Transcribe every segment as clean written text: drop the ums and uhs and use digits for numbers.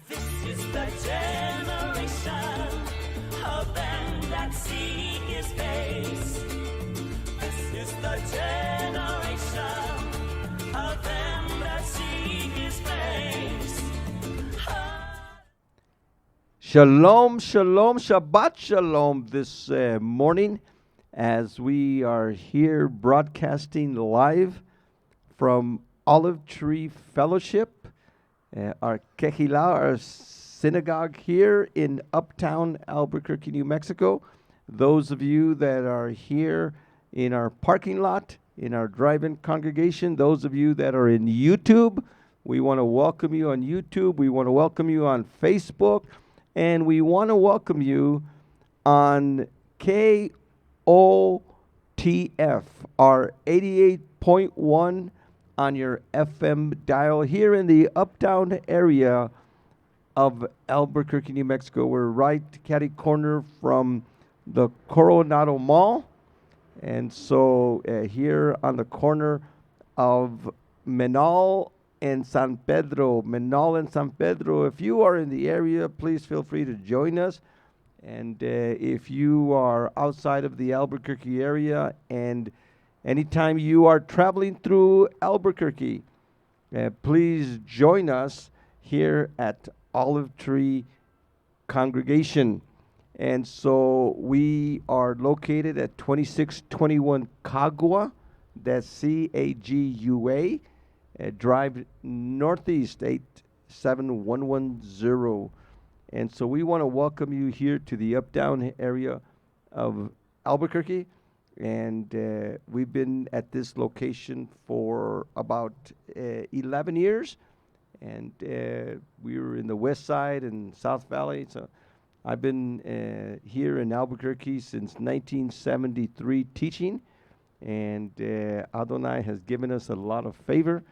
This is the generation of them that seek his face. This is the generation of them that seek his face. Shalom, shalom, Shabbat shalom this morning as we are here broadcasting live from Olive Tree Fellowship, our Kehillah, our synagogue here in uptown Albuquerque, New Mexico. Those of you that are here in our parking lot, in our drive-in congregation, those of you that are in YouTube, we want to welcome you on YouTube. We want to welcome you on Facebook. And we want to welcome you on KOTF, our 88.1 on your FM dial here in the uptown area of Albuquerque, New Mexico. We're right catty corner from the Coronado Mall. And so here on the corner of Menal and San Pedro, if you are in the area, please feel free to join us. And if you are outside of the Albuquerque area, and anytime you are traveling through Albuquerque, please join us here at Olive Tree Congregation. And so we are located at 2621 Cagua, that's Cagua. Drive Northeast 87110. And so we want to welcome you here to the uptown area of Albuquerque. And we've been at this location for about 11 years. And we were in the west side and South Valley. So I've been here in Albuquerque since 1973 teaching. And Adonai has given us a lot of favor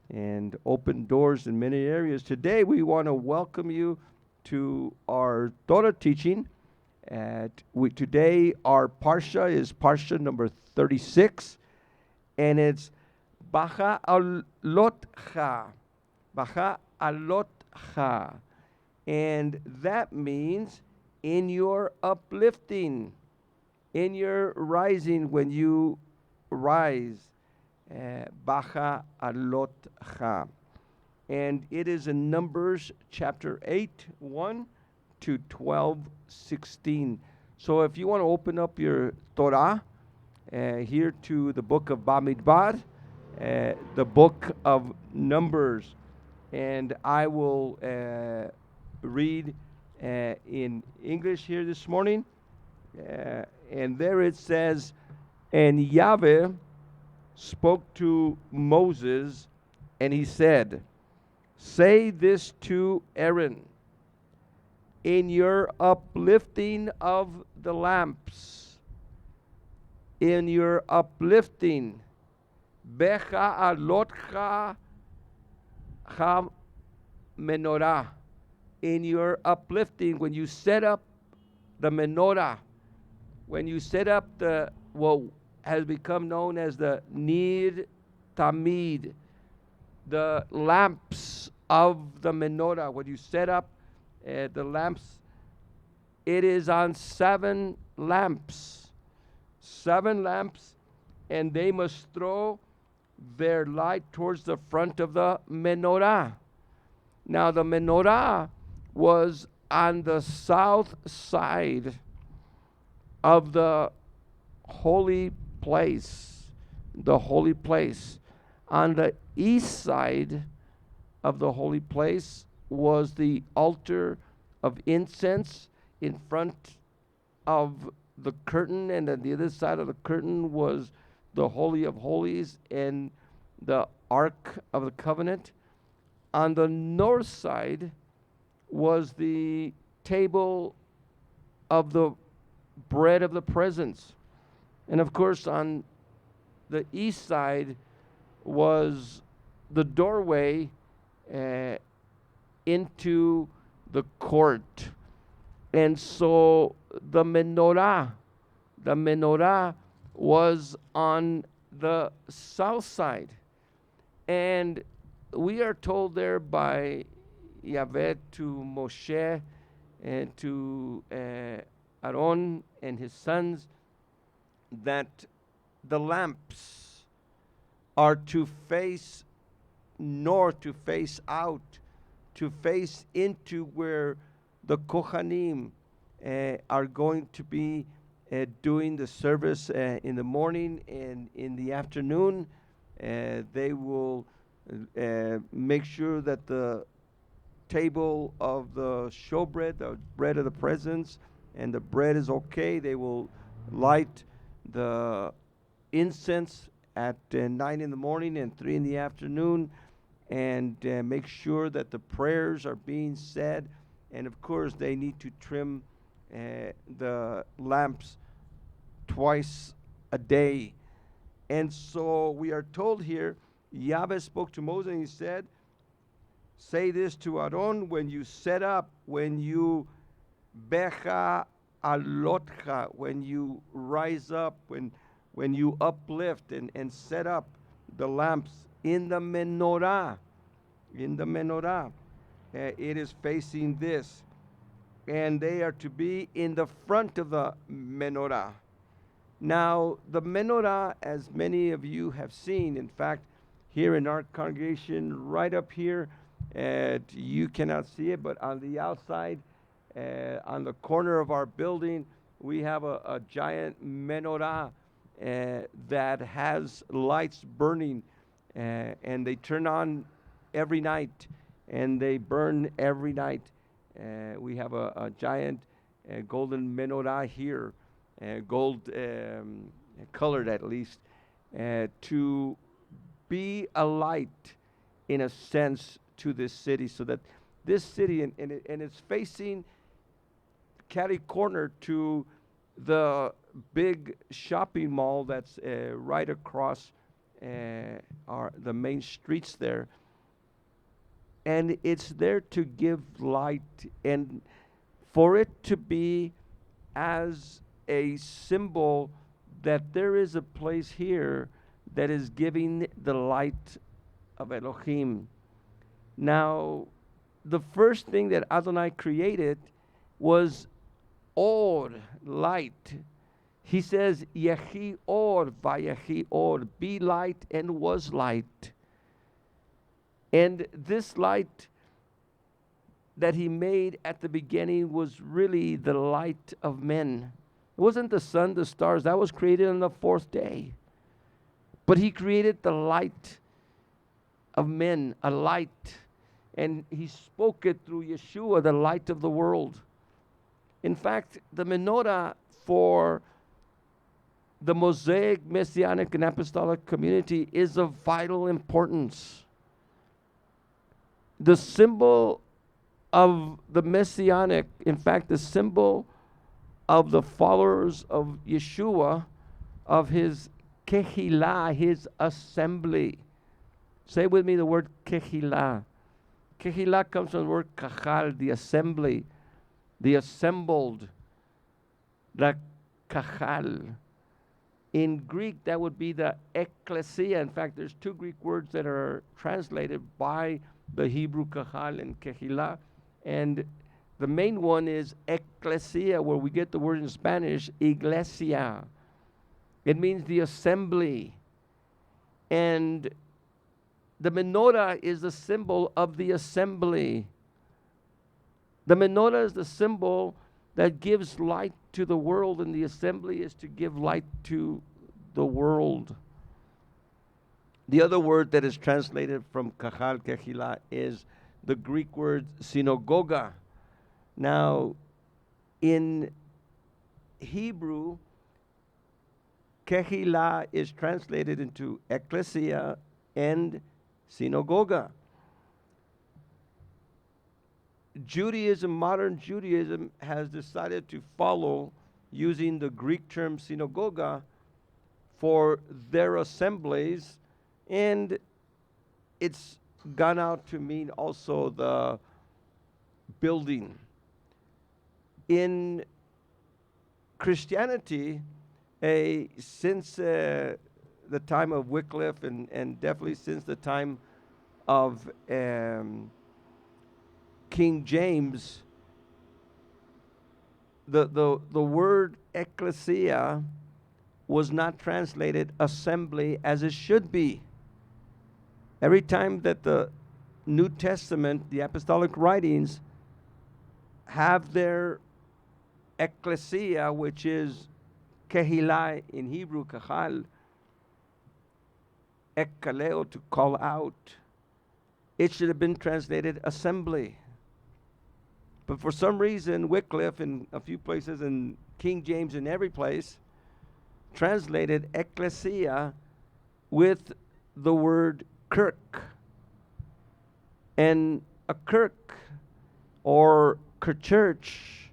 and open doors in many areas. Today we want to welcome you to our Torah teaching. Today our Parsha is Parsha number 36, and it's Bacha Alotcha. Bacha Alotcha. And that means in your uplifting, in your rising, when you rise. Bacha Alotcha. And it is in Numbers chapter 8, 1 to 12, 16. So if you want to open up your Torah here to the book of Bamidbar, the book of Numbers, and I will read in English here this morning. And there it says, and Yahweh spoke to Moses, and he said, say this to Aaron, in your uplifting of the lamps, in your uplifting, Becha Alotcha Ha Menorah, in your uplifting, when you set up the menorah, when you set up the, has become known as the Nir Tamid, the lamps of the menorah. When you set up the lamps, it is on 7 lamps. 7 lamps, and they must throw their light towards the front of the menorah. Now the menorah was on the south side of the holy place, the holy place. On the east side of the holy place was the altar of incense in front of the curtain, and on the other side of the curtain was the Holy of Holies and the Ark of the Covenant. On the north side was the table of the bread of the presence. And of course, on the east side was the doorway into the court. And so the menorah was on the south side. And we are told there by Yahweh to Moshe and to Aaron and his sons that the lamps are to face north, to face out, to face into where the Kohanim are going to be doing the service in the morning and in the afternoon. They will make sure that the table of the showbread, the bread of the presence, and the bread is okay. They will light the incense at 9 in the morning and 3 in the afternoon, and make sure that the prayers are being said. And of course, they need to trim the lamps twice a day. And so we are told here, Yahweh spoke to Moses and he said, say this to Aaron when you set up, when you becha alotcha, when you rise up, when you uplift and set up the lamps in the menorah. In the menorah, it is facing this, and they are to be in the front of the menorah. Now, the menorah, as many of you have seen, in fact, here in our congregation, right up here, you cannot see it, but on the outside, on the corner of our building, we have a giant menorah that has lights burning, and they turn on every night, and they burn every night. We have a giant golden menorah here, gold colored at least, to be a light in a sense to this city, so that this city, and it's facing catty corner to the big shopping mall that's right across the main streets there. And it's there to give light, and for it to be as a symbol that there is a place here that is giving the light of Elohim. Now, the first thing that Adonai created was or, light. He says, Yehi or, Vayehi or, be light, and was light. And this light that he made at the beginning was really the light of men. It wasn't the sun, the stars. That was created on the fourth day. But he created the light of men, a light. And he spoke it through Yeshua, the light of the world. In fact, the menorah for the Mosaic, Messianic, and Apostolic community is of vital importance. The symbol of the Messianic, in fact, the symbol of the followers of Yeshua, of his kehillah, his assembly. Say with me the word kehillah. Kehillah comes from the word kahal, the assembly, the assembled, the kahal. In Greek, that would be the ecclesia. In fact, there's two Greek words that are translated by the Hebrew kahal and kehillah. And the main one is ecclesia, where we get the word in Spanish, iglesia. It means the assembly. And the menorah is the symbol of the assembly. The menorah is the symbol that gives light to the world, and the assembly is to give light to the world. The other word that is translated from kahal, kehillah, is the Greek word synagoga. Now, in Hebrew, kehillah is translated into ecclesia and synagoga. Judaism, modern Judaism, has decided to follow using the Greek term synagoga for their assemblies, and it's gone out to mean also the building. In Christianity, since the time of Wycliffe, and definitely since the time of King James, the word ecclesia was not translated assembly as it should be. Every time that the New Testament, the apostolic writings, have their ecclesia, which is kehillah in Hebrew, kahal, ekkaleo, to call out, it should have been translated assembly. But for some reason, Wycliffe in a few places and King James in every place translated ecclesia with the word kirk. And a kirk or church,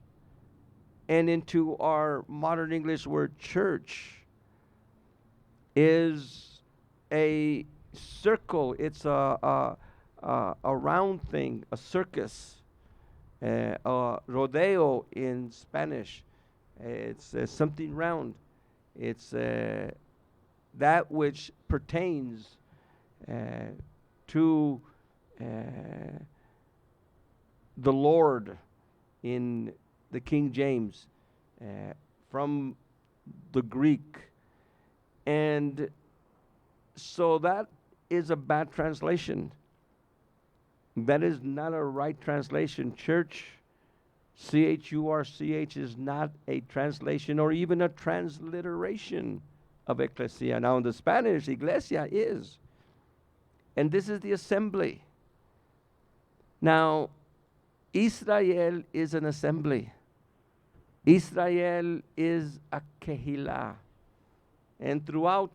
and into our modern English word church, is a circle. It's a round thing, a circus, a rodeo in Spanish. It's something round. It's that which pertains to the Lord in the King James from the Greek. And so that is a bad translation. That is not a right translation. Church, C-H-U-R-C-H, is not a translation or even a transliteration of ecclesia. Now in the Spanish, iglesia is. And this is the assembly. Now, Israel is an assembly. Israel is a kehillah. And throughout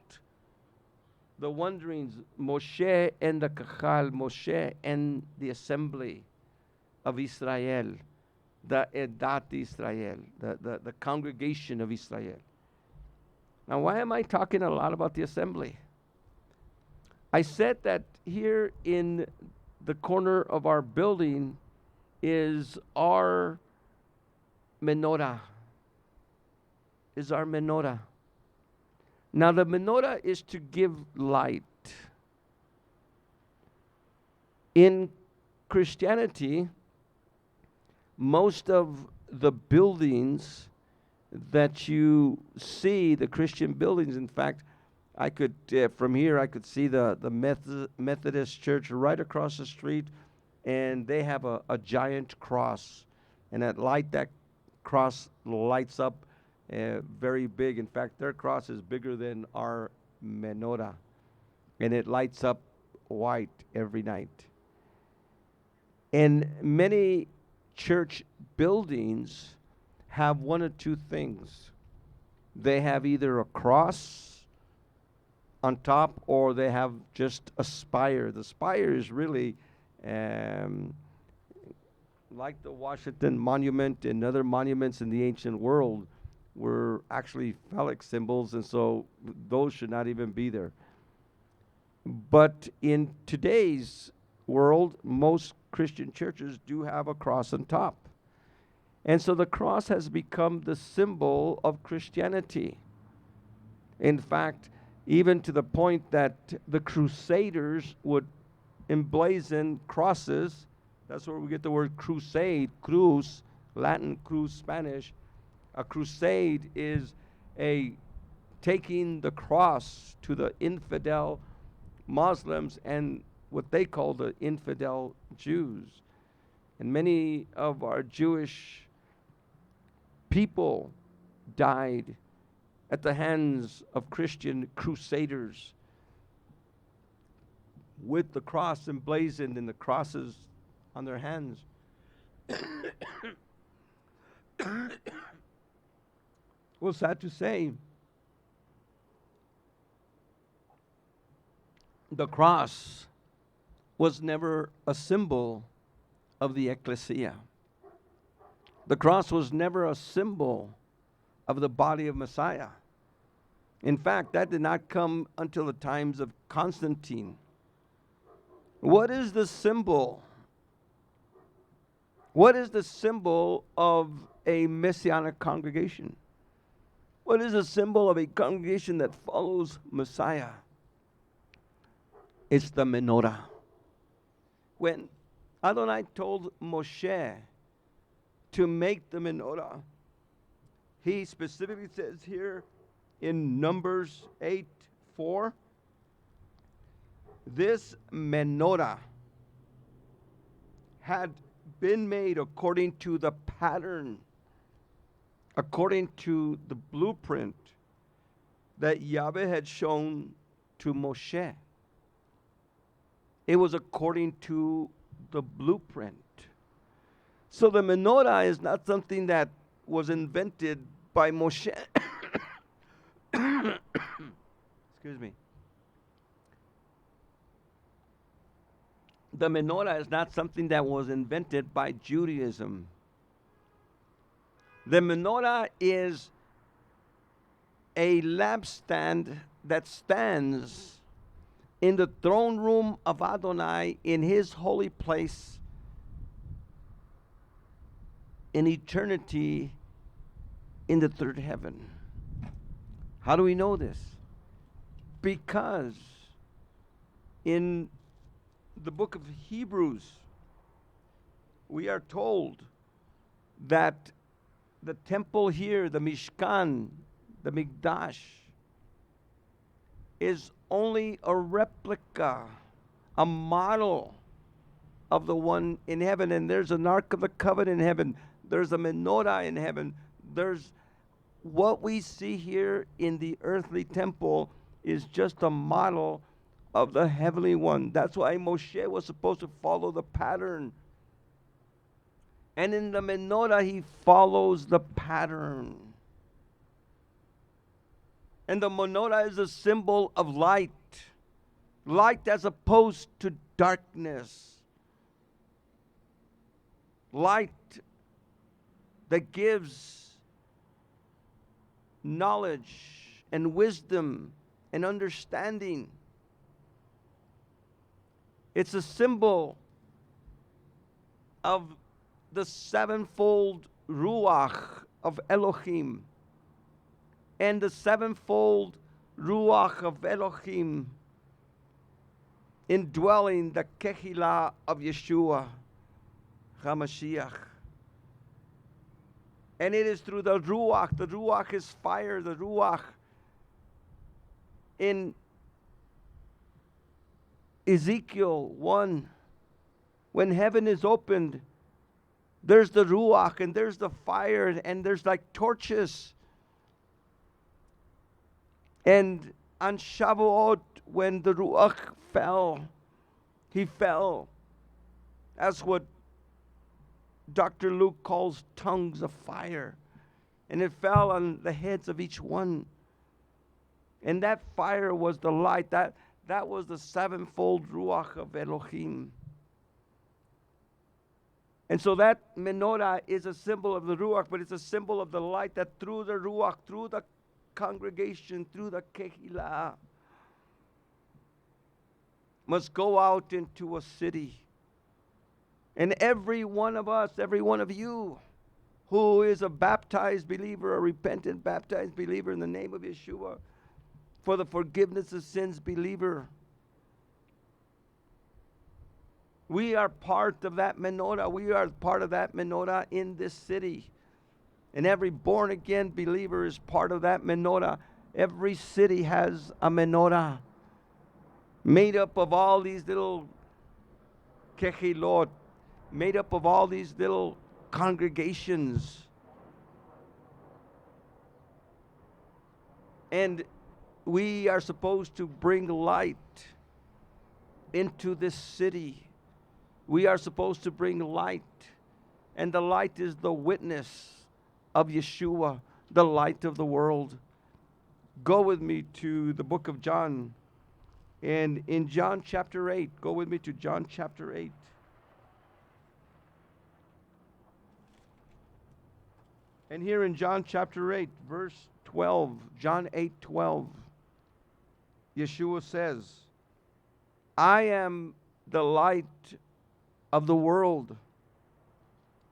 the wanderings, Moshe and the kahal, Moshe and the assembly of Israel, the Edat Israel, the congregation of Israel. Now, why am I talking a lot about the assembly? I said that here in the corner of our building is our menorah. Now the menorah is to give light. In Christianity, most of the buildings that you see, the Christian buildings, in fact, I could, from here, I could see the Methodist church right across the street, and they have a giant cross. And that cross lights up very big. In fact, their cross is bigger than our menorah. And it lights up white every night. And many church buildings have one of two things. They have either a cross on top, or they have just a spire. The spire is really like the Washington Monument and other monuments in the ancient world were actually phallic symbols, and so those should not even be there. But in today's world, most Christian churches do have a cross on top. And so the cross has become the symbol of Christianity. In fact, even to the point that the Crusaders would emblazon crosses. That's where we get the word crusade, cruz, Latin, cruz, Spanish. A crusade is a taking the cross to the infidel Muslims and what they call the infidel Jews. And many of our Jewish people died at the hands of Christian crusaders with the cross emblazoned and the crosses on their hands. Well, sad to say, the cross was never a symbol of the ecclesia. The cross was never a symbol of the body of Messiah. In fact, that did not come until the times of Constantine. What is the symbol? What is the symbol of a messianic congregation? What is a symbol of a congregation that follows Messiah? It's the menorah. When Adonai told Moshe to make the menorah. He specifically says here in Numbers 8:4, this menorah had been made according to the pattern, according to the blueprint that Yahweh had shown to Moshe. It was according to the blueprint. So the menorah is not something that was invented by Moshe. Excuse me. The menorah is not something that was invented by Judaism. The menorah is a lampstand that stands in the throne room of Adonai in his holy place in eternity in the third heaven. How do we know this? Because in the book of Hebrews, we are told that the temple here, the Mishkan, the Mikdash, is only a replica, a model of the one in heaven. And there's an Ark of the Covenant in heaven. There's a menorah in heaven. There's what we see here in the earthly temple is just a model of the heavenly one. That's why Moshe was supposed to follow the pattern. And in the menorah, he follows the pattern. And the menorah is a symbol of light. Light as opposed to darkness. Light that gives knowledge and wisdom and understanding. It's a symbol of the sevenfold Ruach of Elohim. And the sevenfold Ruach of Elohim indwelling the Kehillah of Yeshua HaMashiach. And it is through the Ruach is fire, the Ruach in Ezekiel 1, when heaven is opened, there's the Ruach and there's the fire and there's like torches. And on Shavuot, when the Ruach fell, he fell. That's what Dr. Luke calls tongues of fire. And it fell on the heads of each one. And that fire was the light. That was the sevenfold Ruach of Elohim. And so that menorah is a symbol of the Ruach, but it's a symbol of the light that through the Ruach, through the congregation, through the Kehillah, must go out into a city. And every one of us, every one of you who is a baptized believer, a repentant baptized believer in the name of Yeshua, for the forgiveness of sins believer, we are part of that menorah. We are part of that menorah in this city. And every born again believer is part of that menorah. Every city has a menorah made up of all these little kehilot, made up of all these little congregations. And we are supposed to bring light into this city. We are supposed to bring light. And the light is the witness of Yeshua, the light of the world. Go with me to the book of John. And in John chapter 8, go with me to John chapter 8. And here in John chapter 8, verse 12, John 8:12, Yeshua says, I am the light of the world.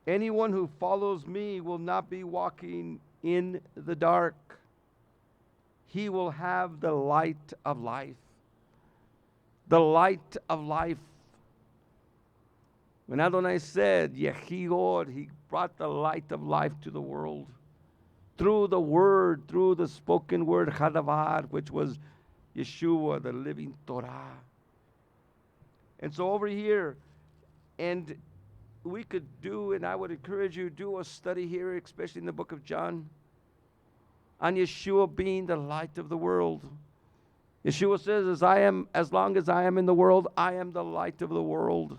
Anyone who follows me will not be walking in the dark. He will have the light of life. The light of life. When Adonai said, Yehi Or, he brought the light of life to the world. Through the word, through the spoken word, Chadavar, which was Yeshua, the living Torah. And so over here, and we could do, and I would encourage you, do a study here, especially in the book of John, on Yeshua being the light of the world. Yeshua says, as long as I am in the world, I am the light of the world.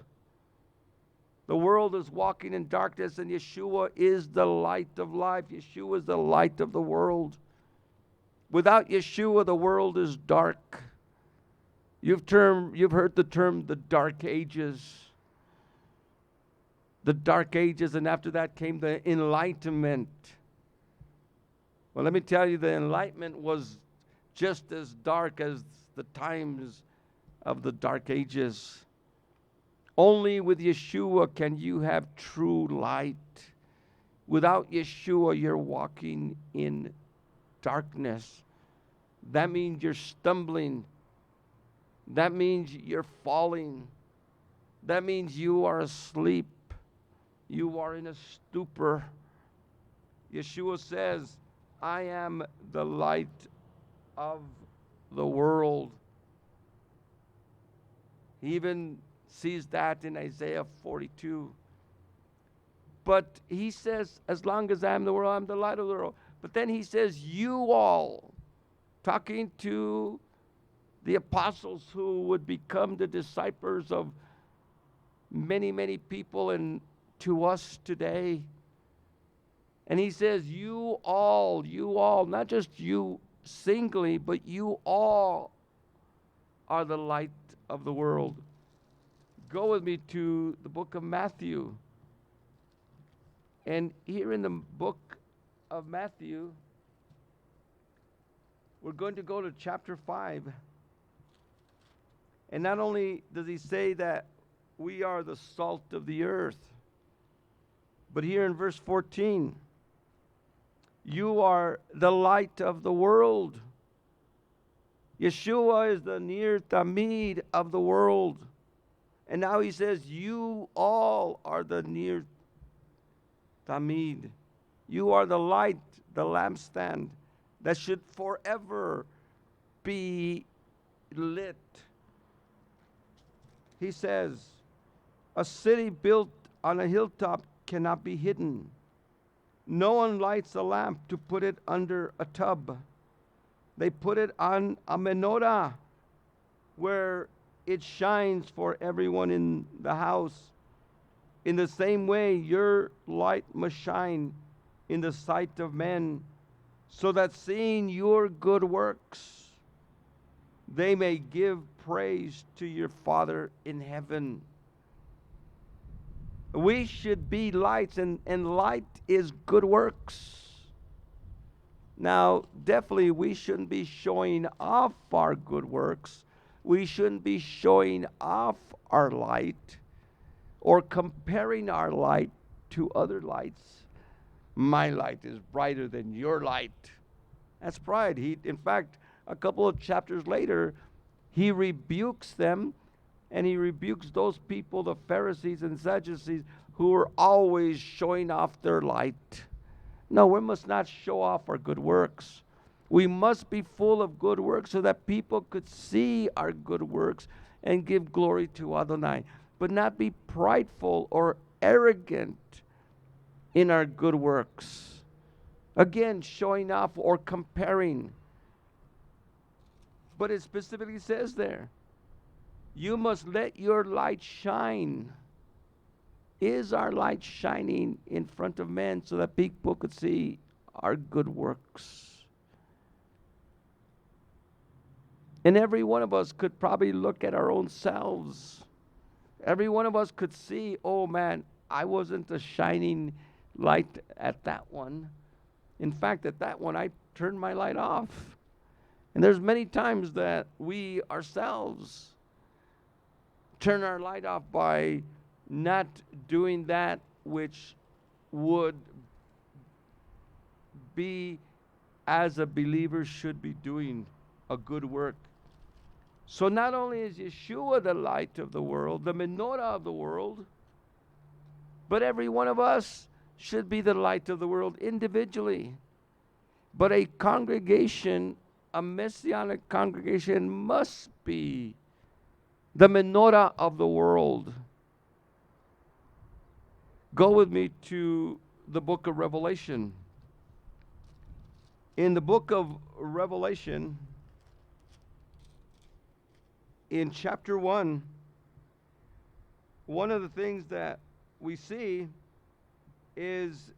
The world is walking in darkness, and Yeshua is the light of life. Yeshua is the light of the world. Without Yeshua, the world is dark. You've heard the term the Dark Ages. The Dark Ages, and after that came the Enlightenment. Well, let me tell you, the Enlightenment was just as dark as the times of the Dark Ages. Only with Yeshua can you have true light. Without Yeshua, you're walking in darkness. That means you're stumbling. That means you're falling. That means you are asleep. You are in a stupor. Yeshua says, I am the light of the world. He even sees that in Isaiah 42. But he says, as long as I am the world, I'm the light of the world. But then he says, you all, talking to the apostles who would become the disciples of many, many people and to us today. And he says, you all, not just you singly, but you all are the light of the world. Go with me to the book of Matthew. And here in the book of Matthew, we're going to go to chapter 5. And not only does he say that we are the salt of the earth, but here in verse 14, you are the light of the world. Yeshua is the Nir Tamid of the world. And now he says, you all are the Nir Tamid. You are the light, the lampstand that should forever be lit. He says, a city built on a hilltop cannot be hidden. No one lights a lamp to put it under a tub. They put it on a menorah where it shines for everyone in the house. In the same way, your light must shine in the sight of men, so that seeing your good works, they may give praise to your Father in heaven. We should be lights, and light is good works. Now, definitely we shouldn't be showing off our good works. We shouldn't be showing off our light or comparing our light to other lights. My light is brighter than your light. That's pride. In fact, a couple of chapters later, he rebukes them, and he rebukes those people, the Pharisees and Sadducees, who are always showing off their light. No, we must not show off our good works. We must be full of good works so that people could see our good works and give glory to Adonai, but not be prideful or arrogant in our good works. Again, showing off or comparing. But it specifically says there, you must let your light shine. Is our light shining in front of men so that people could see our good works? And every one of us could probably look at our own selves. Every one of us could see, oh man, I wasn't a shining light at that one. In fact, at that one, I turned my light off. And there's many times that we ourselves turn our light off by not doing that which would be as a believer should be doing, a good work. So not only is Yeshua the light of the world, the menorah of the world, But every one of us should be the light of the world individually. But a congregation, a messianic congregation, must be the menorah of the world. Go with me to the book of Revelation. In the book of Revelation, in chapter 1, one of the things that we see is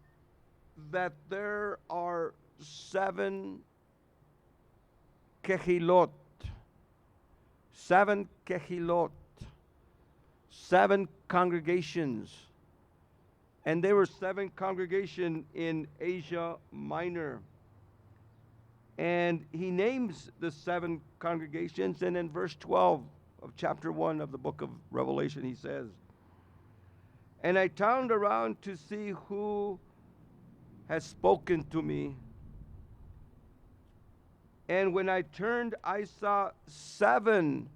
that there are 7 kehilot, 7 kehilot, 7 congregations. And there were 7 congregations in Asia Minor. And he names the 7 congregations, and in verse 12 of chapter 1 of the book of Revelation, he says, "And I turned around to see who has spoken to me. And when I turned, I saw 7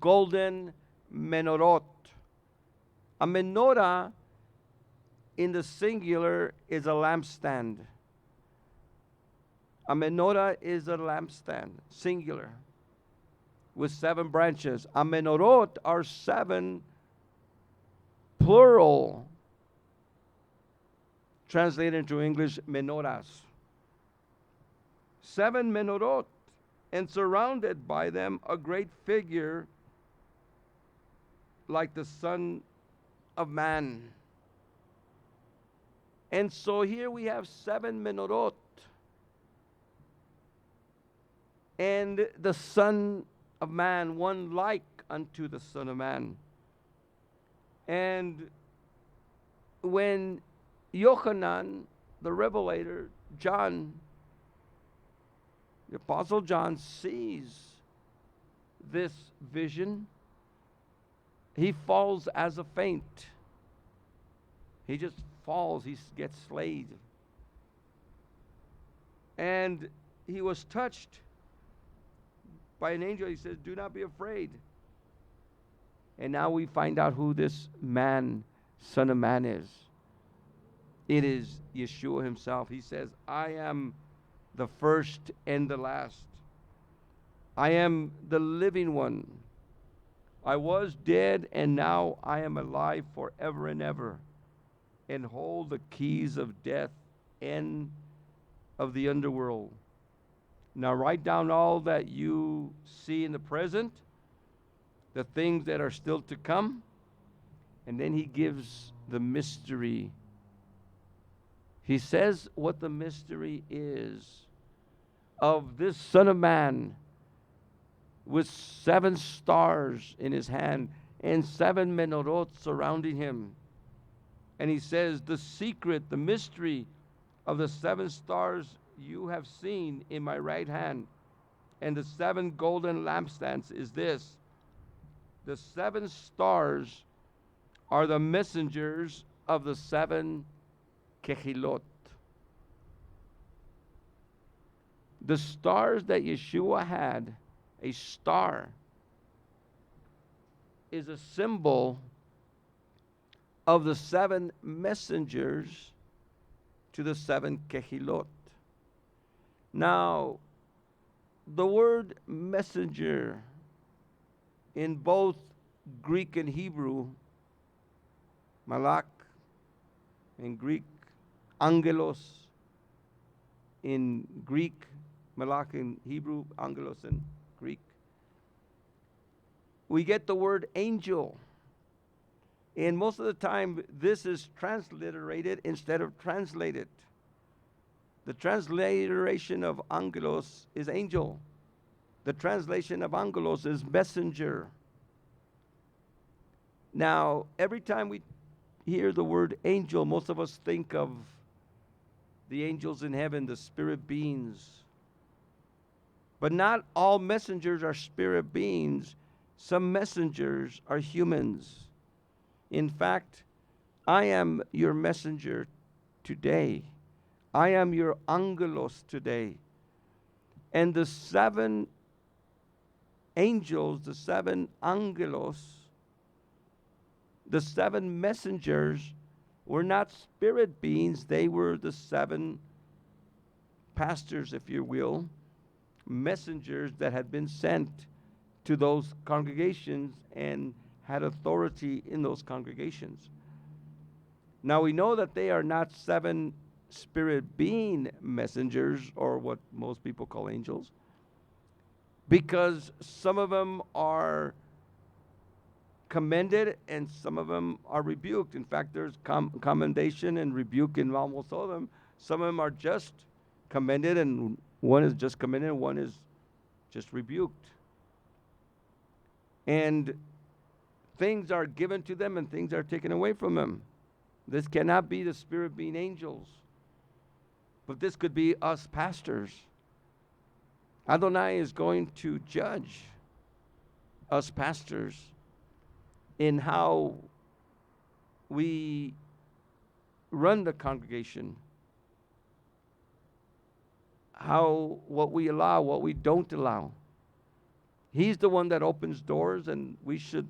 golden menorot." A menorah in the singular is a lampstand. A menorah is a lampstand, singular, with 7 branches. A menorot are 7 plural, translated into English, menorahs. 7 menorot, and surrounded by them a great figure like the Son of Man. And so here we have 7 menorot and the Son of Man, one like unto the Son of Man. And when Yochanan, the Revelator, John, the Apostle John, sees this vision, he falls as a faint. He just falls, he gets slayed. And he was touched by an angel. He says, "Do not be afraid." And now we find out who this man, Son of Man, is. It is Yeshua himself. He says, "I am the first and the last. I am the living one. I was dead, and now I am alive forever and ever, and hold the keys of death and of the underworld. Now write down all that you see in the present, the things that are still to come." And then he gives the mystery. He says what the mystery is of this Son of Man with 7 stars in his hand and 7 menorot surrounding him. And he says, "The secret, the mystery of the 7 stars you have seen in my right hand, and the 7 golden lampstands is this: the 7 stars are the messengers of the 7 kehilot." The stars that Yeshua had, a star, is a symbol of the 7 messengers to the 7 kehilot. Now, the word messenger in both Greek and Hebrew, malak in Greek, angelos in Greek, malak in Hebrew, angelos in Greek. We get the word angel. And most of the time, this is transliterated instead of translated. The transliteration of angelos is angel. The translation of angelos is messenger. Now, every time we hear the word angel, most of us think of the angels in heaven, the spirit beings. But not all messengers are spirit beings. Some messengers are humans. In fact, I am your messenger today. I am your angelos today. And the 7 angels, the 7 angelos, the 7 messengers were not spirit beings. They were the 7 pastors, if you will, messengers that had been sent to those congregations and had authority in those congregations. Now we know that they are not 7 spirit being messengers, or what most people call angels, because some of them are commended and some of them are rebuked. In fact, there's commendation and rebuke in almost all of them. Some of them are just commended, and one is just commended and one is just rebuked. And things are given to them and things are taken away from them. This cannot be the spirit being angels, but this could be us pastors. Adonai is going to judge us pastors in how we run the congregation, what we allow, what we don't allow. He's the one that opens doors, and we should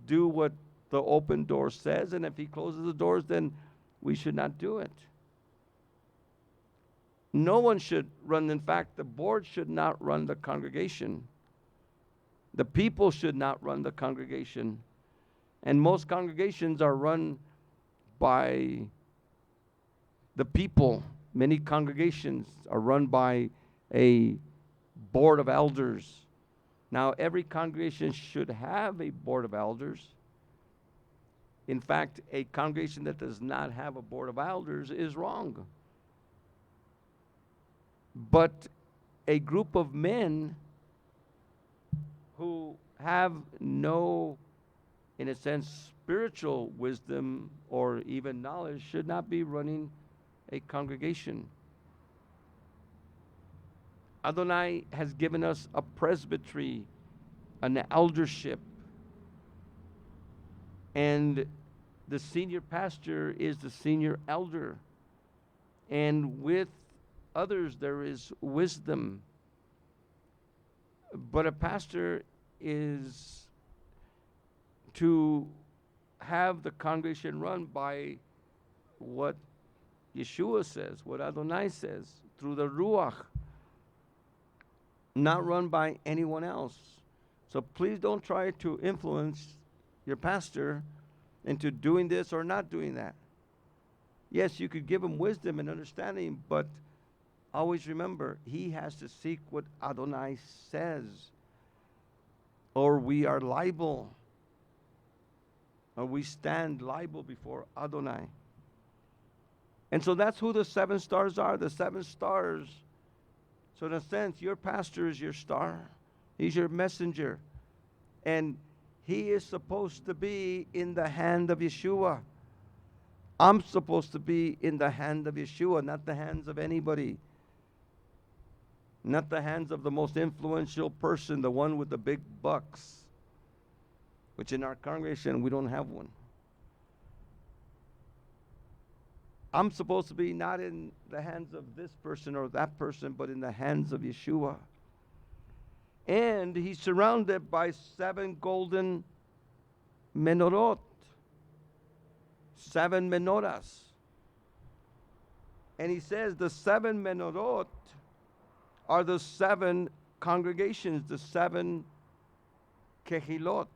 do what the open door says, and if he closes the doors, then we should not do it. No one should run. In fact, the board should not run the congregation. The people should not run the congregation. And most congregations are run by the people. Many congregations are run by a board of elders. Now, every congregation should have a board of elders. In fact, a congregation that does not have a board of elders is wrong. But a group of men who have no, in a sense, spiritual wisdom or even knowledge should not be running a congregation. Adonai has given us a presbytery, an eldership, and the senior pastor is the senior elder. And with others there is wisdom. But a pastor is to have the congregation run by what Yeshua says, what Adonai says, through the Ruach, not run by anyone else. So please don't try to influence your pastor into doing this or not doing that. Yes, you could give him wisdom and understanding, but always remember, he has to seek what Adonai says, or we are liable, or we stand liable before Adonai. And so that's who the 7 stars are, the 7 stars. So in a sense, your pastor is your star. He's your messenger. And he is supposed to be in the hand of Yeshua. I'm supposed to be in the hand of Yeshua, not the hands of anybody. Not the hands of the most influential person, the one with the big bucks, which in our congregation, we don't have one. I'm supposed to be not in the hands of this person or that person, but in the hands of Yeshua. And he's surrounded by 7 golden menorot, 7 menorahs. And he says the 7 menorot are the 7 congregations, the 7 kehilot.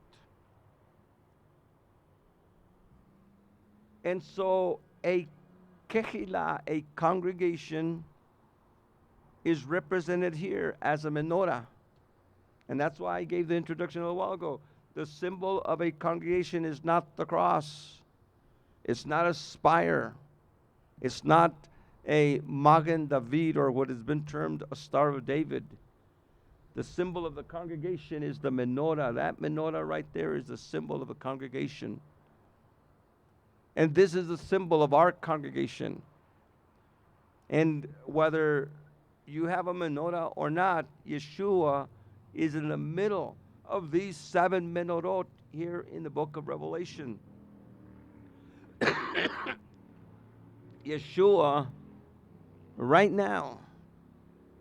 And so a kehillah, a congregation, is represented here as a menorah. And that's why I gave the introduction a little while ago. The symbol of a congregation is not the cross. It's not a spire. It's not a Magen David, or what has been termed a Star of David. The symbol of the congregation is the menorah. That menorah right there is the symbol of the congregation. And this is the symbol of our congregation. And whether you have a menorah or not, Yeshua is in the middle of these 7 menorot here in the book of Revelation. Yeshua right now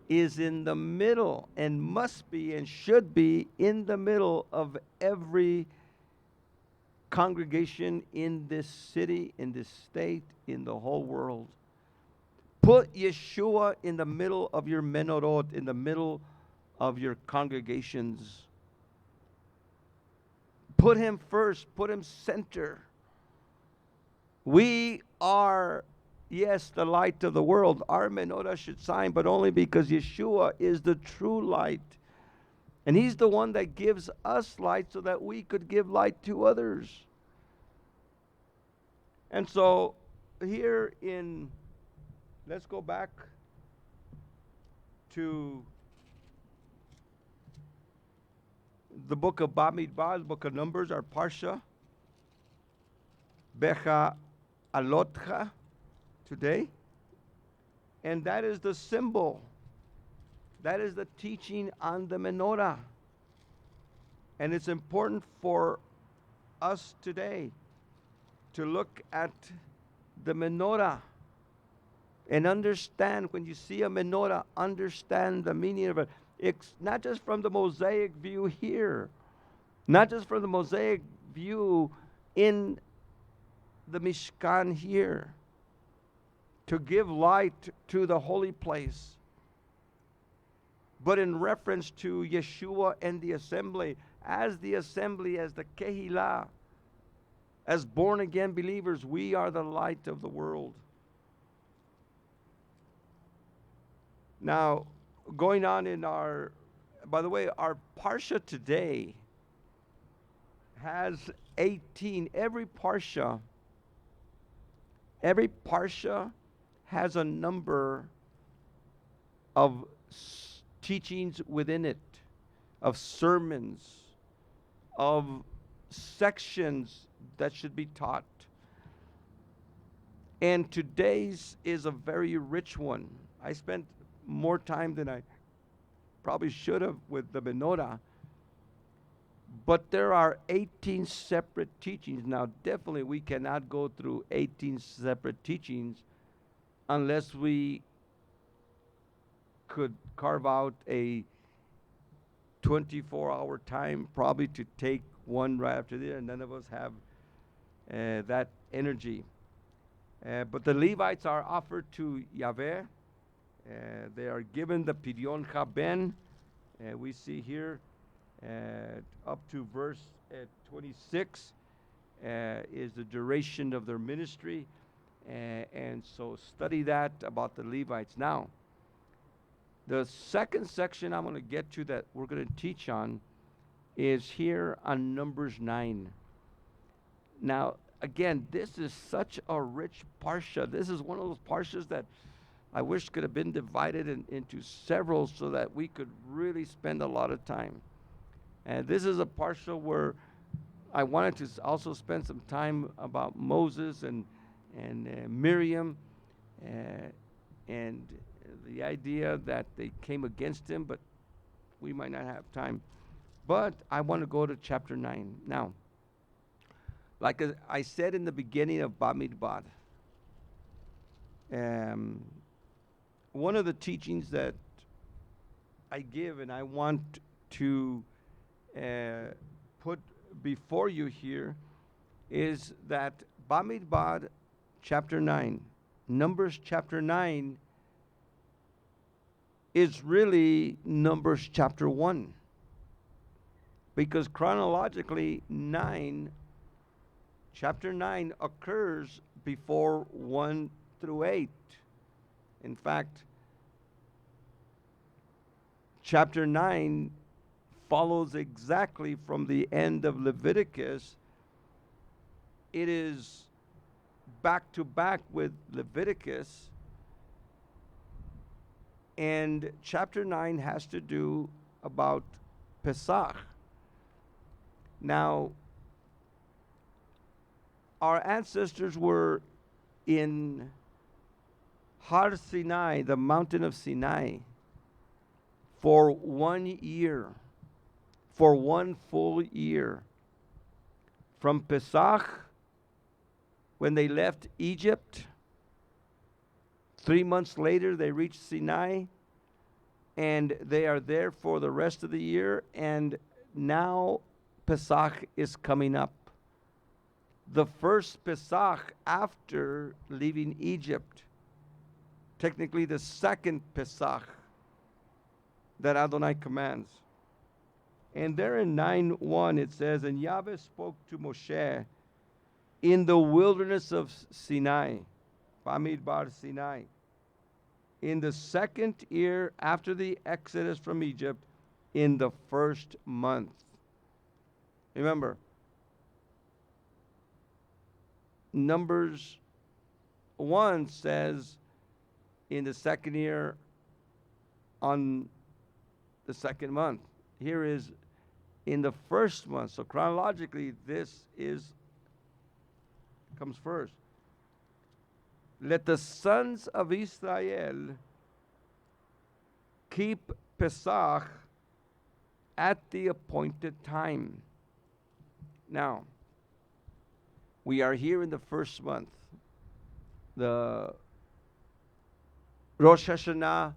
is in the middle, and must be and should be in the middle of every congregation in this city, in this state, in the whole world. Put Yeshua in the middle of your menorot, in the middle of your congregations. Put him first, put him center. We are, yes, the light of the world. Our menorah should shine, but only because Yeshua is the true light. And he's the one that gives us light so that we could give light to others. And so here in, let's go back to the book of Bamidbar, the book of Numbers, our Parsha, Becha Alotcha, today. And that is the symbol. That is the teaching on the menorah. And it's important for us today to look at the menorah and understand, when you see a menorah, understand the meaning of it. It's not just from the Mosaic view here, not just from the Mosaic view in the Mishkan here, to give light to the holy place, but in reference to Yeshua and the assembly, as the Kehillah, as born-again believers, we are the light of the world. Now, going on in our, by the way, our Parsha today has 18. Every Parsha has a number of teachings within it, of sermons, of sections that should be taught. And today's is a very rich one. I spent more time than I probably should have with the menorah. But there are 18 separate teachings. Now, definitely we cannot go through 18 separate teachings unless we could carve out a 24-hour time, probably, to take one right after the other, and none of us have that energy. But the Levites are offered to Yahweh. They are given the Pidyon Haben. We see here up to verse 26 is the duration of their ministry. And so study that about the Levites. Now, the second section I'm going to get to that we're going to teach on is here on Numbers 9. Now, again, this is such a rich Parsha. This is one of those Parshas that I wish could have been divided into several so that we could really spend a lot of time. And this is a Parsha where I wanted to also spend some time about Moses and Miriam and the idea that they came against him, but we might not have time. But I want to go to chapter 9. Now, like I said in the beginning of Bamidbar, one of the teachings that I give and I want to put before you here is that Bamidbar chapter 9, Numbers chapter 9, is really Numbers chapter 1. Because chronologically, chapter 9 occurs before 1 through 8. In fact, chapter 9 follows exactly from the end of Leviticus. It is back to back with Leviticus. And chapter 9 has to do about Pesach. Now, our ancestors were in Har Sinai, the mountain of Sinai, for 1 year, for 1 full year. From Pesach, when they left Egypt, 3 months later they reached Sinai, and they are there for the rest of the year, and now Pesach is coming up. the first Pesach after leaving Egypt. Technically the second Pesach that Adonai commands. And there in 9:1 it says, and Yahweh spoke to Moshe in the wilderness of Sinai, Bamidbar Sinai, in the second year after the exodus from Egypt, in the first month. Remember, Numbers 1 says in the second year on the second month. Here is in the first month. So chronologically, this comes first. Let the sons of Israel keep Pesach at the appointed time. Now, we are here in the first month. The Rosh Hashanah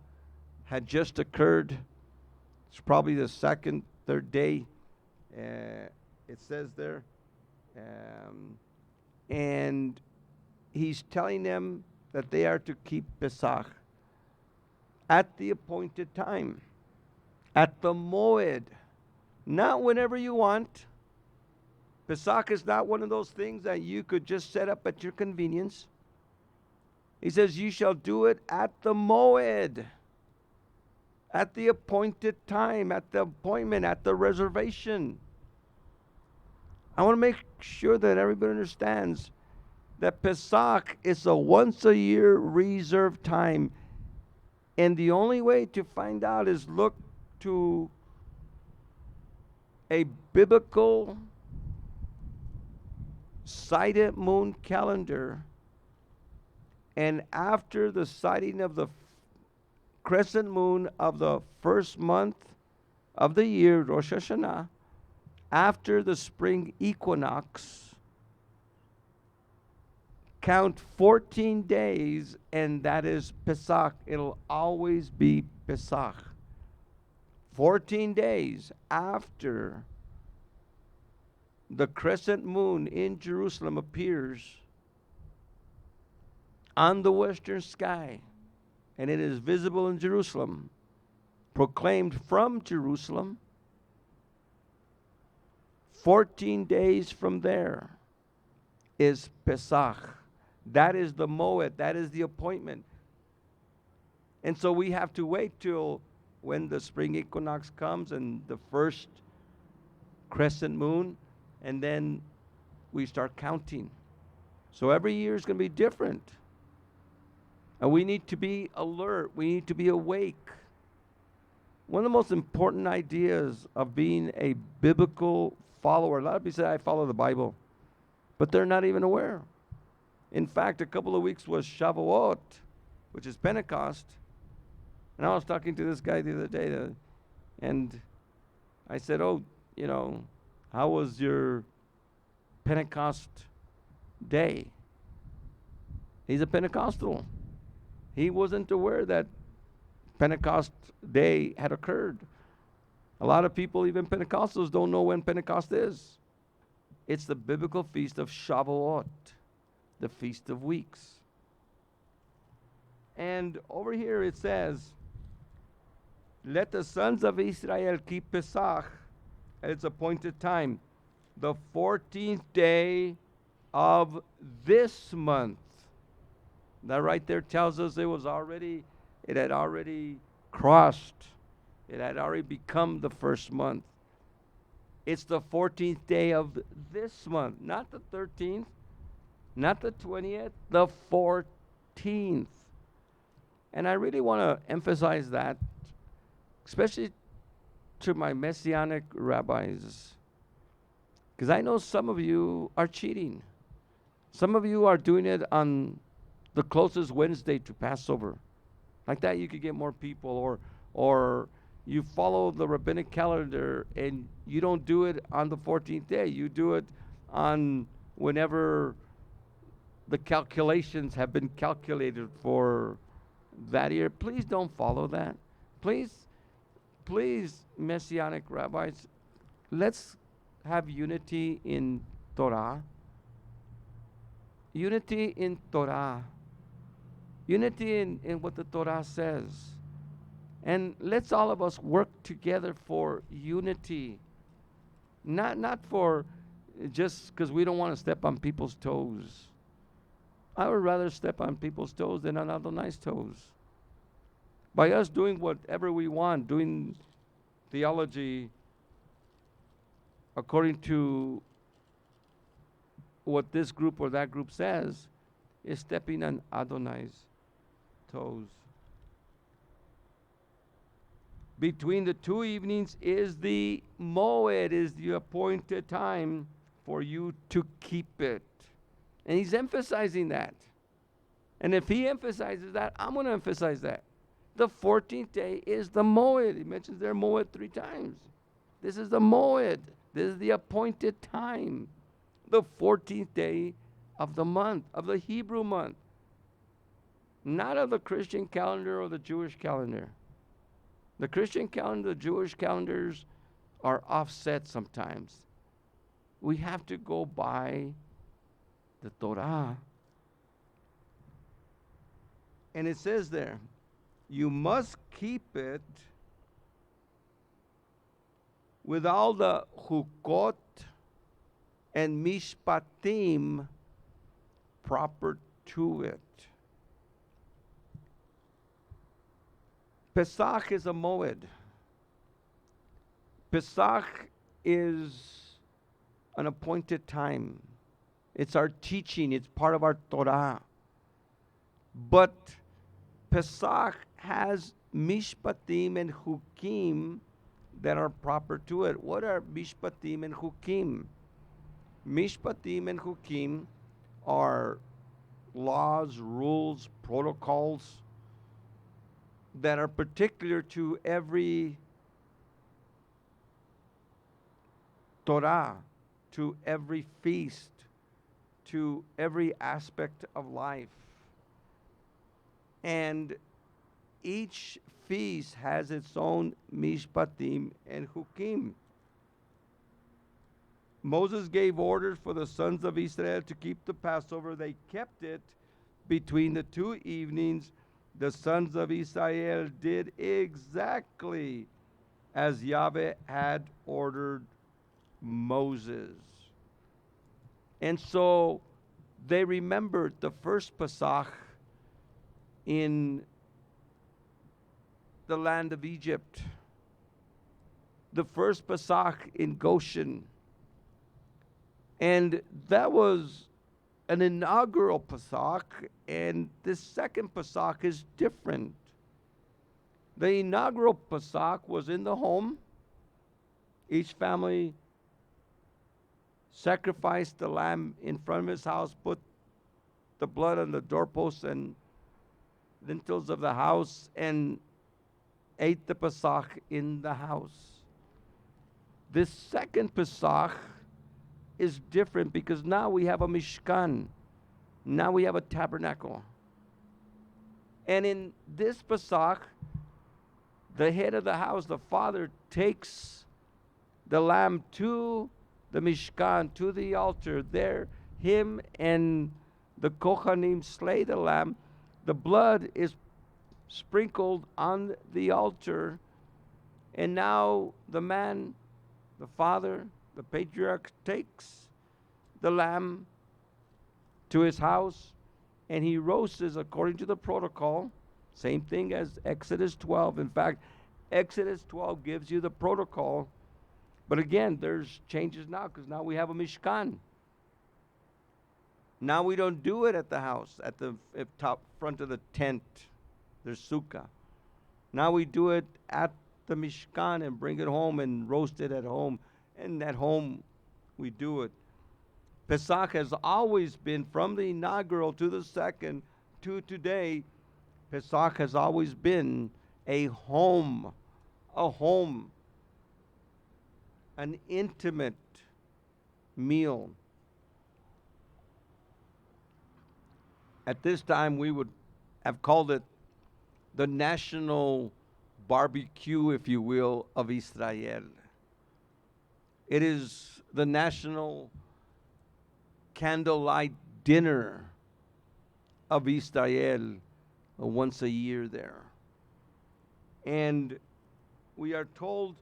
had just occurred. It's probably the second, third day. It says there. And he's telling them that they are to keep Pesach at the appointed time, at the Moed, not whenever you want. Pesach is not one of those things that you could just set up at your convenience. He says, you shall do it at the Moed, at the appointed time, at the appointment, at the reservation. I want to make sure that everybody understands that Pesach is a once-a-year reserved time. And the only way to find out is look to a biblical sighted moon calendar. And after the sighting of the crescent moon of the first month of the year, Rosh Hashanah, after the spring equinox, count 14 days, and that is Pesach. It'll always be Pesach. 14 days after the crescent moon in Jerusalem appears on the western sky, and it is visible in Jerusalem, proclaimed from Jerusalem. 14 days from there is Pesach. That is the Moed. That is the appointment. And so we have to wait till when the spring equinox comes and the first crescent moon, and then we start counting. So every year is going to be different. And we need to be alert. We need to be awake. One of the most important ideas of being a biblical follower, a lot of people say, I follow the Bible, but they're not even aware. In fact, a couple of weeks was Shavuot, which is Pentecost. And I was talking to this guy the other day, and I said, oh, how was your Pentecost day? He's a Pentecostal. He wasn't aware that Pentecost day had occurred. A lot of people, even Pentecostals, don't know when Pentecost is. It's the biblical feast of Shavuot, the Feast of Weeks. And over here it says, let the sons of Israel keep Pesach at its appointed time, the 14th day of this month. That right there tells us it had already crossed. It had already become the first month. It's the 14th day of this month, not the 13th, not the 20th, the 14th. And I really want to emphasize that, especially to my Messianic rabbis, because I know some of you are cheating. Some of you are doing it on the closest Wednesday to Passover. Like that you could get more people, or you follow the rabbinic calendar and you don't do it on the 14th day. You do it on whenever the calculations have been calculated for that year. Please don't follow that. Please, Messianic rabbis, let's have unity in Torah. unity in Torah, unity in what the Torah says. And let's all of us work together for unity, not for just because we don't want to step on people's toes. I would rather step on people's toes than on Adonai's toes. By us doing whatever we want, doing theology according to what this group or that group says, is stepping on Adonai's toes. Between the two evenings is the moed, is the appointed time for you to keep it. And he's emphasizing that. And if he emphasizes that, I'm going to emphasize that. The 14th day is the moed. He mentions there moed 3 times. This is the moed. This is the appointed time. The 14th day of the month, of the Hebrew month. Not of the Christian calendar or the Jewish calendar. The Christian calendar, the Jewish calendars are offset sometimes. We have to go by the Torah. And it says there, you must keep it with all the hukot and mishpatim proper to it. Pesach is a moed. Pesach is an appointed time. It's our teaching. It's part of our Torah. But Pesach has mishpatim and hukim that are proper to it. What are mishpatim and hukim? Mishpatim and hukim are laws, rules, protocols that are particular to every Torah, to every feast, to every aspect of life. And each feast has its own mishpatim and hukim. Moses gave orders for the sons of Israel to keep the Passover. They kept it between the two evenings. The sons of Israel did exactly as Yahweh had ordered Moses. And so they remembered the first Pesach in the land of Egypt, the first Pesach in Goshen. And that was an inaugural Pesach, and this second Pesach is different. The inaugural Pesach was in the home. Each family sacrificed the lamb in front of his house, put the blood on the doorposts and lintels of the house, and ate the Pesach in the house. This second Pesach is different because now we have a Mishkan. Now we have a tabernacle. And in this Pesach, the head of the house, the father, takes the lamb to the Mishkan, to the altar. There, him and the Kohanim slay the lamb. The blood is sprinkled on the altar. And now the man, the father, the patriarch, takes the lamb to his house and he roasts it according to the protocol. Same thing as Exodus 12. In fact, Exodus 12 gives you the protocol. But again, there's changes now because now we have a Mishkan. Now we don't do it at the house, at the top front of the tent. There's sukkah. Now we do it at the Mishkan and bring it home and roast it at home. And at home we do it. Pesach has always been, from the inaugural to the second to today, Pesach has always been a home, an intimate meal. At this time, we would have called it the national barbecue, if you will, of Israel. It is the national candlelight dinner of Israel once a year there. And we are told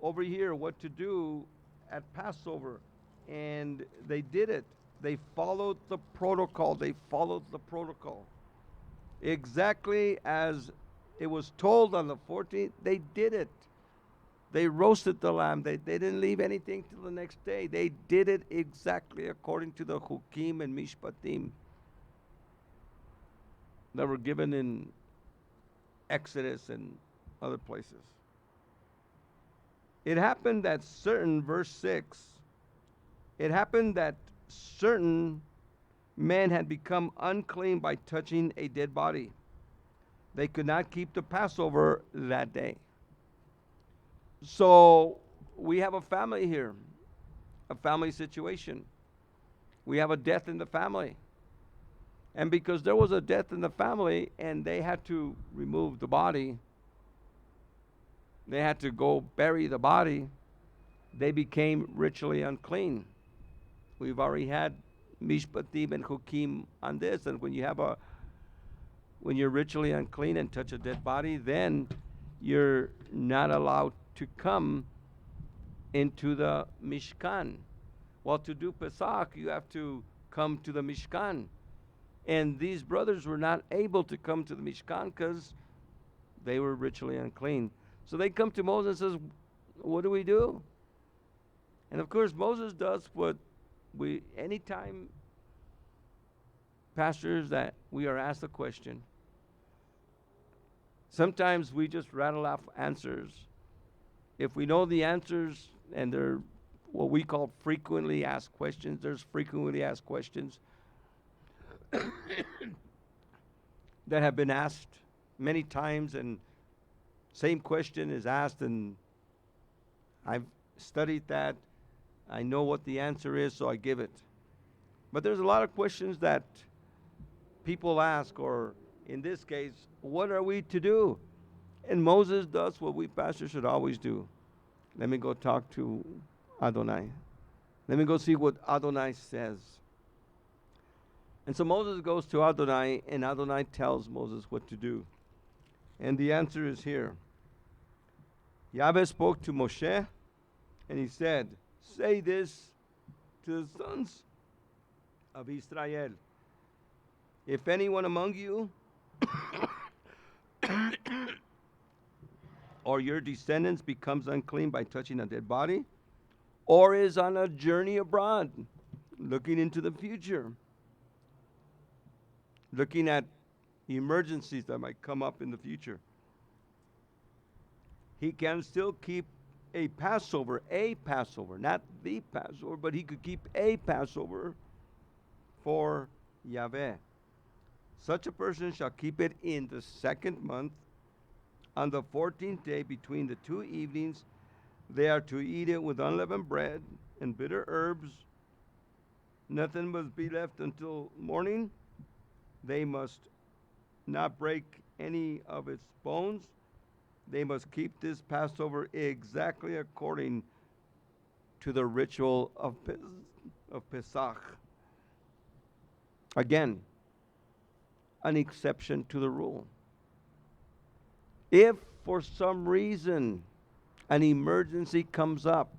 over here what to do at Passover. And they did it. They followed the protocol. They followed the protocol. Exactly as it was told on the 14th, they did it. They roasted the lamb. They didn't leave anything till the next day. They did it exactly according to the Chukim and Mishpatim that were given in Exodus and other places. It happened that verse 6, it happened that certain men had become unclean by touching a dead body. They could not keep the Passover that day. So we have a family here, a family situation. We have a death in the family. And because there was a death in the family and they had to remove the body, they had to go bury the body, they became ritually unclean. We've already had Mishpatim and Chukim on this, and when you're ritually unclean and touch a dead body, then you're not allowed to come into the Mishkan. Well, to do Pesach, you have to come to the Mishkan. And these brothers were not able to come to the Mishkan because they were ritually unclean. So they come to Moses and says, what do we do? And of course, Moses does what anytime pastors that we are asked a question, sometimes we just rattle off answers. If we know the answers and they're what we call frequently asked questions, there's frequently asked questions that have been asked many times, and same question is asked, and I've studied that. I know what the answer is, so I give it. But there's a lot of questions that people ask, or in this case, what are we to do? And Moses does what we pastors should always do. Let me go talk to Adonai. Let me go see what Adonai says. And so Moses goes to Adonai, and Adonai tells Moses what to do. And the answer is here. Yahweh spoke to Moshe, and he said, say this to the sons of Israel. If anyone among you or your descendants becomes unclean by touching a dead body, or is on a journey abroad, looking into the future, looking at emergencies that might come up in the future, he can still keep a Passover, not the Passover, but he could keep a Passover for Yahweh. Such a person shall keep it in the second month, on the 14th day between the two evenings. They are to eat it with unleavened bread and bitter herbs. Nothing must be left until morning. They must not break any of its bones. They must keep this Passover exactly according to the ritual of Pesach. Again, an exception to the rule. If for some reason an emergency comes up,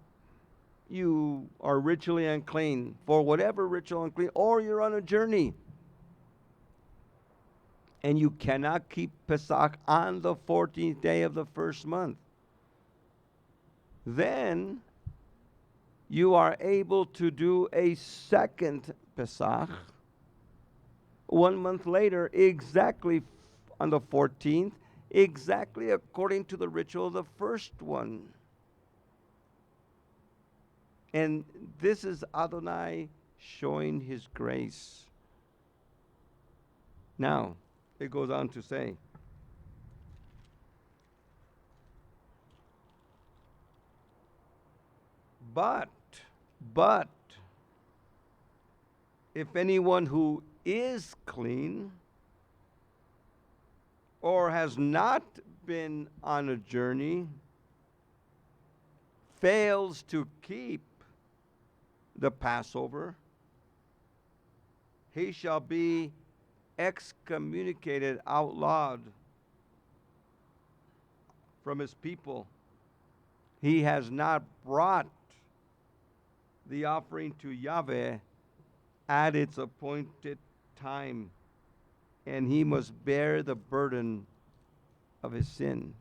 you are ritually unclean, for whatever ritual unclean, or you're on a journey, and you cannot keep Pesach on the 14th day of the first month, then you are able to do a second Pesach 1 month later, exactly on the 14th, exactly according to the ritual of the first one. And this is Adonai showing his grace. Now, it goes on to say, but, if anyone who is clean or has not been on a journey fails to keep the Passover, he shall be excommunicated, outlawed from his people. He has not brought the offering to Yahweh at its appointed time, and he must bear the burden of his sin.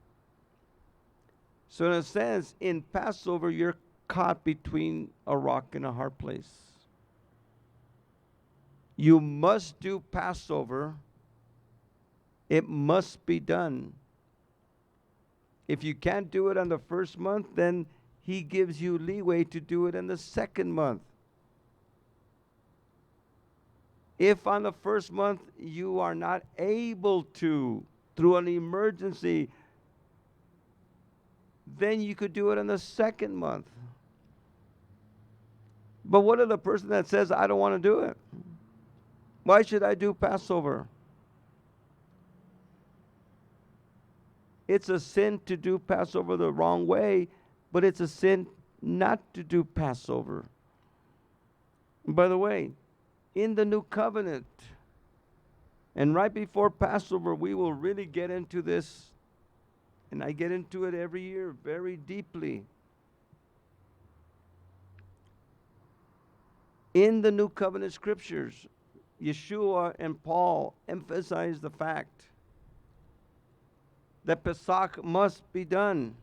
So in a sense, in Passover, you're caught between a rock and a hard place. You must do Passover. It must be done. If you can't do it on the first month, then he gives you leeway to do it in the second month. If on the first month you are not able to, through an emergency, then you could do it in the second month. But what of the person that says, I don't want to do it? Why should I do Passover? It's a sin to do Passover the wrong way, but it's a sin not to do Passover. By the way, in the new covenant, and right before Passover, we will really get into this, and I get into it every year very deeply. In the new covenant scriptures, Yeshua and Paul emphasize the fact that Pesach must be done.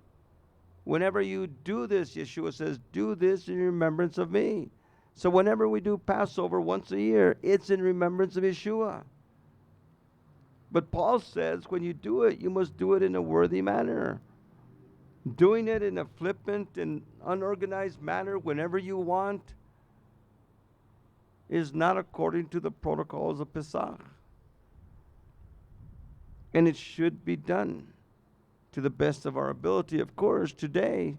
Whenever you do this, Yeshua says, do this in remembrance of me. So whenever we do Passover once a year, it's in remembrance of Yeshua. But Paul says when you do it, you must do it in a worthy manner. Doing it in a flippant and unorganized manner whenever you want is not according to the protocols of Pesach. And it should be done to the best of our ability. Of course, today,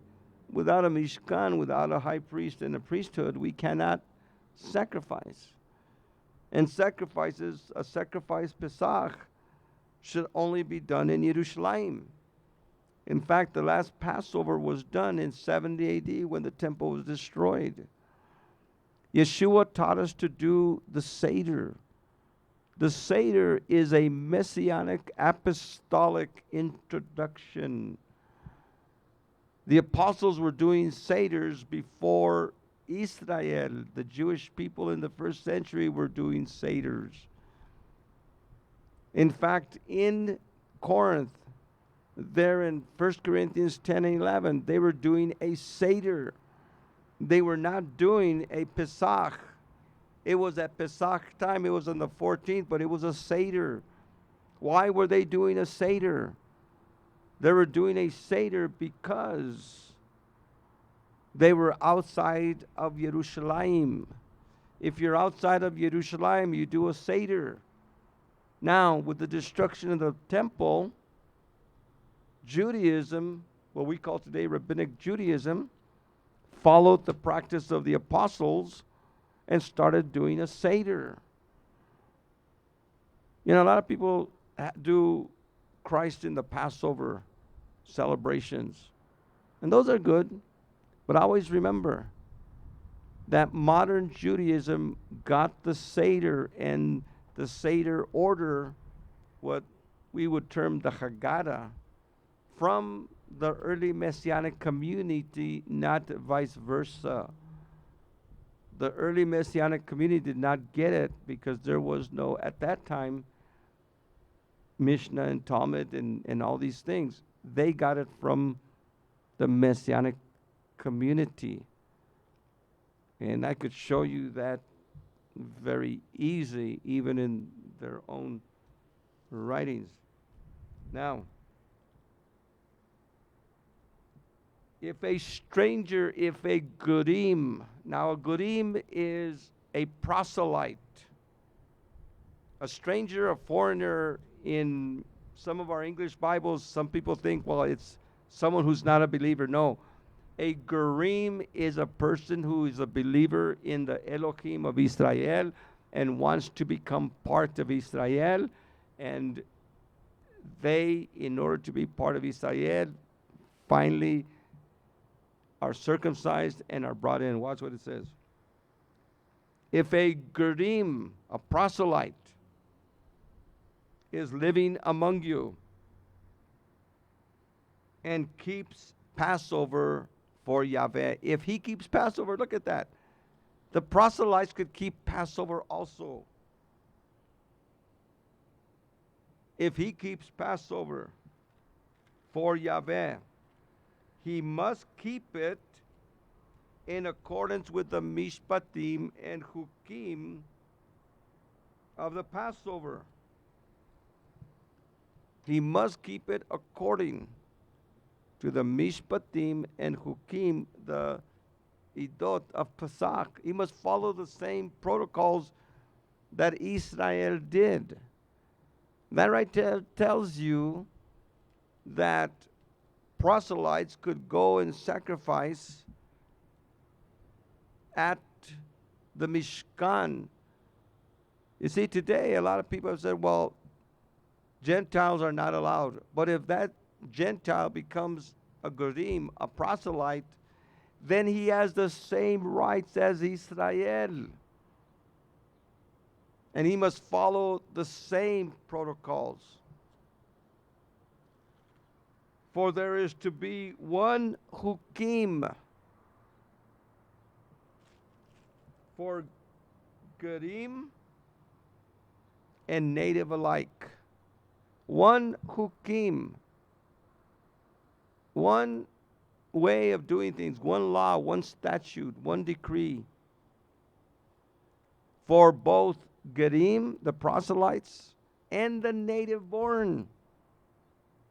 without a Mishkan, without a high priest and a priesthood, we cannot sacrifice. And a sacrifice Pesach, should only be done in Yerushalayim. In fact, the last Passover was done in 70 AD when the temple was destroyed. Yeshua taught us to do the Seder. The Seder is a messianic apostolic introduction. The apostles were doing Seders before Israel. The Jewish people in the first century were doing Seders. In fact, in Corinth, there in 1 Corinthians 10 and 11, they were doing a Seder. They were not doing a Pesach. It was at Pesach time. It was on the 14th, but it was a Seder. Why were they doing a Seder? They were doing a Seder because they were outside of Yerushalayim. If you're outside of Yerushalayim, you do a Seder. Now, with the destruction of the temple, Judaism, what we call today Rabbinic Judaism, followed the practice of the apostles and started doing a Seder. You know, a lot of people do Christ in the Passover celebrations, and those are good, but always remember that modern Judaism got the Seder and the Seder order, what we would term the Haggadah, from the early Messianic community, not vice versa. The early Messianic community did not get it because there was no, at that time, Mishnah and Talmud and all these things. They got it from the Messianic community. And I could show you that very easy, even in their own writings. Now, if a Gorim, now a Gorim is a proselyte, a stranger, a foreigner. In some of our English Bibles, some people think, well, it's someone who's not a believer. No. A Gorim is a person who is a believer in the Elohim of Israel and wants to become part of Israel. And they, in order to be part of Israel, finally are circumcised and are brought in. Watch what it says. If a Gerim, a proselyte, is living among you and keeps Passover for Yahweh, if he keeps Passover, look at that. The proselytes could keep Passover also. If he keeps Passover for Yahweh, he must keep it in accordance with the mishpatim and hukim of the Passover. He must keep it according to the mishpatim and hukim, the idot of Pesach. He must follow the same protocols that Israel did. That right there tells you that proselytes could go and sacrifice at the Mishkan. You see, today a lot of people have said, well, Gentiles are not allowed. But if that Gentile becomes a Gerim, a proselyte, then he has the same rights as Israel. And he must follow the same protocols. For there is to be one hukim for Gerim and native alike. One hukim, one way of doing things, one law, one statute, one decree for both Gerim, the proselytes, and the native born.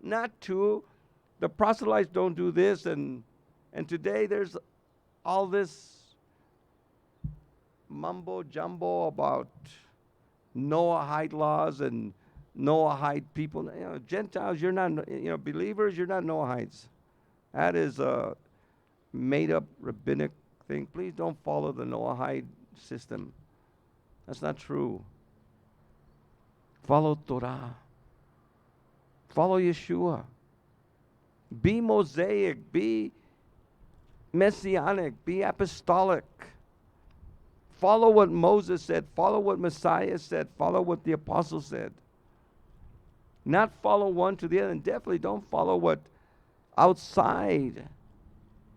Not two. The proselytes don't do this, and today there's all this mumbo jumbo about Noahide laws and Noahide people. You know, Gentiles, you're not, believers, you're not Noahides. That is a made-up rabbinic thing. Please don't follow the Noahide system. That's not true. Follow Torah. Follow Yeshua. Be Mosaic. Be Messianic. Be apostolic. Follow what Moses said. Follow what Messiah said. Follow what the apostles said. Not follow one to the other. And definitely don't follow what outside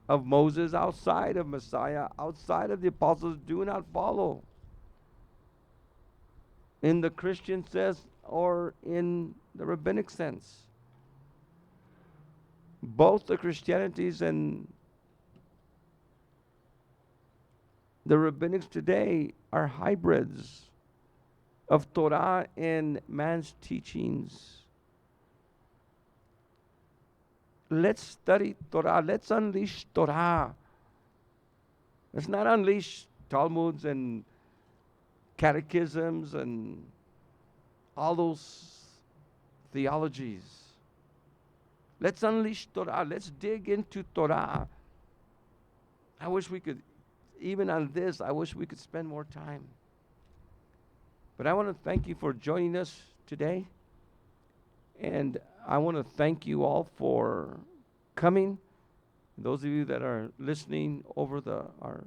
of Moses, outside of Messiah, outside of the apostles. Do not follow. In the Christian sense or in the rabbinic sense. Both the Christianities and the rabbinics today are hybrids of Torah and man's teachings. Let's study Torah. Let's unleash Torah. Let's not unleash Talmuds and catechisms and all those theologies. Let's unleash Torah. Let's dig into Torah. I wish we could, even on this, I wish we could spend more time. But I want to thank you for joining us today. And I want to thank you all for coming. Those of you that are listening over our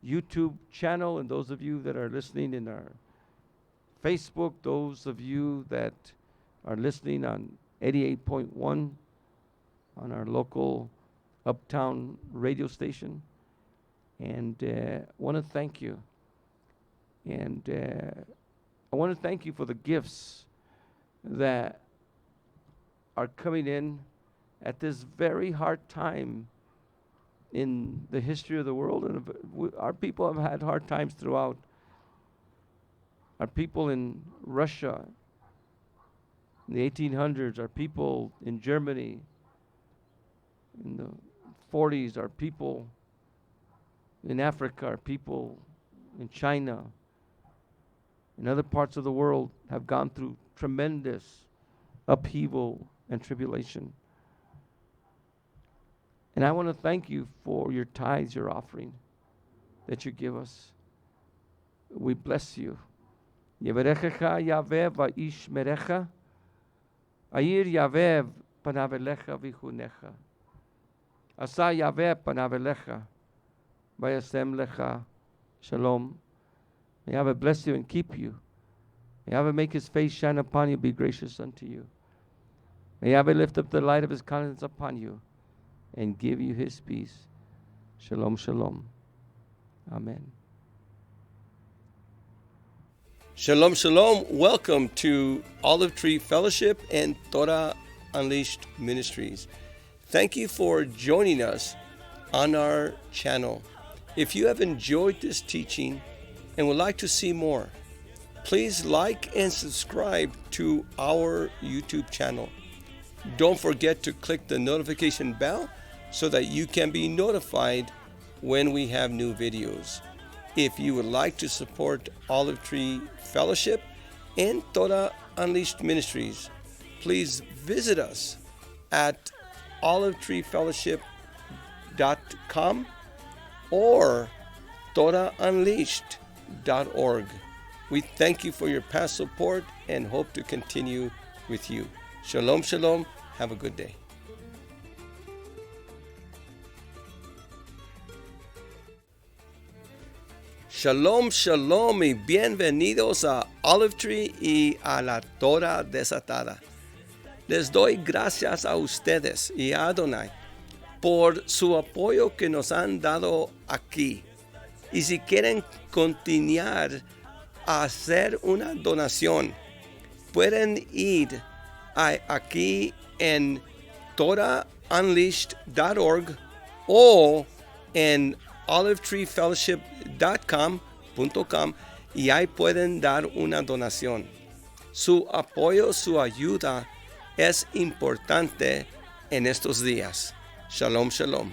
YouTube channel, and those of you that are listening in our Facebook, those of you that are listening on 88.1 on our local uptown radio station. And I want to thank you. And I want to thank you for the gifts that are coming in at this very hard time in the history of the world. And our people have had hard times throughout. Our people in Russia in the 1800s, our people in Germany in the 40s, our people in Africa, our people in China, in other parts of the world have gone through tremendous upheaval and tribulation. And I want to thank you for your tithes, your offering that you give us. We bless you. Yevarechecha Yahweh va'ishmerecha. Ayir Yahweh panav elecha v'chunecha. Asa Yahweh panav elecha v'yasem lecha shalom. May Yahweh bless you and keep you. May Yahweh make his face shine upon you, be gracious unto you. May Yahweh lift up the light of his countenance upon you and give you his peace. Shalom, shalom. Amen. Shalom, shalom. Welcome to Olive Tree Fellowship and Torah Unleashed Ministries. Thank you for joining us on our channel. If you have enjoyed this teaching and would like to see more, please like and subscribe to our YouTube channel. Don't forget to click the notification bell so that you can be notified when we have new videos. If you would like to support Olive Tree Fellowship and Torah Unleashed Ministries, please visit us at olivetreefellowship.com or torahunleashed.org. We thank you for your past support and hope to continue with you. Shalom, shalom. Have a good day. Shalom, shalom y bienvenidos a Olive Tree y a la Torah desatada. Les doy gracias a ustedes y a Adonai por su apoyo que nos han dado aquí. Y si quieren continuar a hacer una donación, pueden ir aquí en torahunleashed.org o en olivetreefellowship.com y ahí pueden dar una donación. Su apoyo, su ayuda es importante en estos días. Shalom, shalom.